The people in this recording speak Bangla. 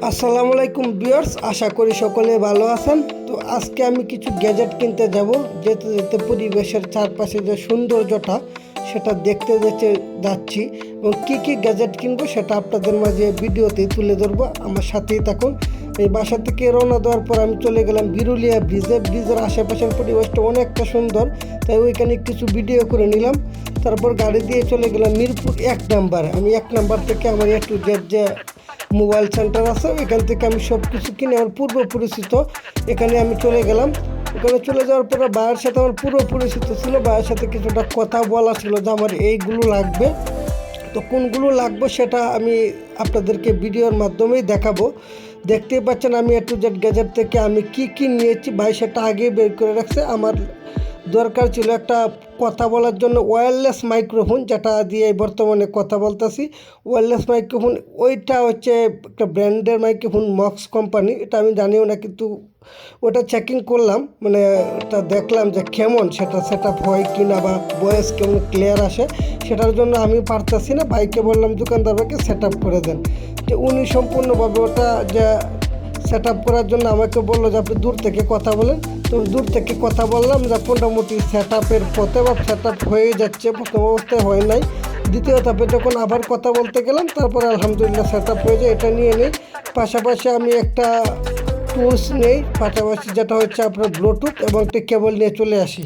আসসালামু আলাইকুম ভিউয়ার্স, আশা করি সকলে ভালো আছেন। তো আজকে আমি কিছু গ্যাজেট কিনতে যাব। যেতে যেতে পরিবেশের চারপাশে যে সৌন্দর্যটা সেটা দেখতে যেতে যাচ্ছি এবং কী গ্যাজেট কিনবো সেটা আপনাদের মাঝে ভিডিওতেই তুলে ধরবো। আমার সাথেই থাকুন। এই বাসা থেকে রওনা দেওয়ার পর আমি চলে গেলাম বিরুলিয়া ব্রিজের আশেপাশের পরিবেশটা অনেকটা সুন্দর, তাই ওইখানে কিছু ভিডিও করে নিলাম। তারপর গাড়ি দিয়ে চলে গেলাম মিরপুর 1 নাম্বার। আমি 1 নাম্বার থেকে আমার একটু যে মোবাইল সেন্টার আছে ওইখান থেকে আমি সব কিছু কিনে আমার পূর্ব পরিচিত এখানে আমি চলে গেলাম। ওখানে চলে যাওয়ার পরে ভাইয়ের সাথে আমার পুরো পরিচিত ছিল। ভাইয়ের সাথে কিছুটা কথা বলা ছিল যে আমার এইগুলো লাগবে। তো কোনগুলো লাগবে সেটা আমি আপনাদেরকে ভিডিওর মাধ্যমেই দেখাবো। দেখতেই পাচ্ছেন আমি A to Z গ্যাজেট থেকে আমি কি নিয়েছি। ভাই সেটা আগে বের করে রাখছে। আমার দরকার ছিল একটা কথা বলার জন্য ওয়্যারলেস মাইক্রোফোন, যেটা দিয়ে বর্তমানে কথা বলতেছি। ওয়্যারলেস মাইক্রোফোন ওইটা হচ্ছে একটা ব্র্যান্ডের মাইক্রোফোন, মক্স কোম্পানি। এটা আমি জানিও না, কিন্তু ওটা চেকিং করলাম, মানে ওটা দেখলাম যে কেমন সেটা সেট আপ হয় কি না বা ভয়েস কেমন ক্লিয়ার আসে। সেটার জন্য আমি পারতেছি না। ভাইকে বললাম দোকানদার ভাইকে সেট আপ করে দেন। যে উনি সম্পূর্ণভাবে ওটা যে সেট আপ করার জন্য আমাকে বললো যে আপনি দূর থেকে কথা বলেন। তো দূর থেকে কথা বললাম যে মোটামুটি সেট আপের পথে বা সেট আপ হয়ে যাচ্ছে। প্রথম অবস্থায় হয় নাই, দ্বিতীয় ধাপে যখন আবার কথা বলতে গেলাম তারপরে আলহামদুলিল্লাহ সেট আপ হয়ে যায়। এটা নিয়ে নেই। পাশাপাশি আমি একটা টুলস নেই পাশাপাশি, যেটা হচ্ছে আপনার ব্লুটুথ এবং একটা কেবল নিয়ে চলে আসি।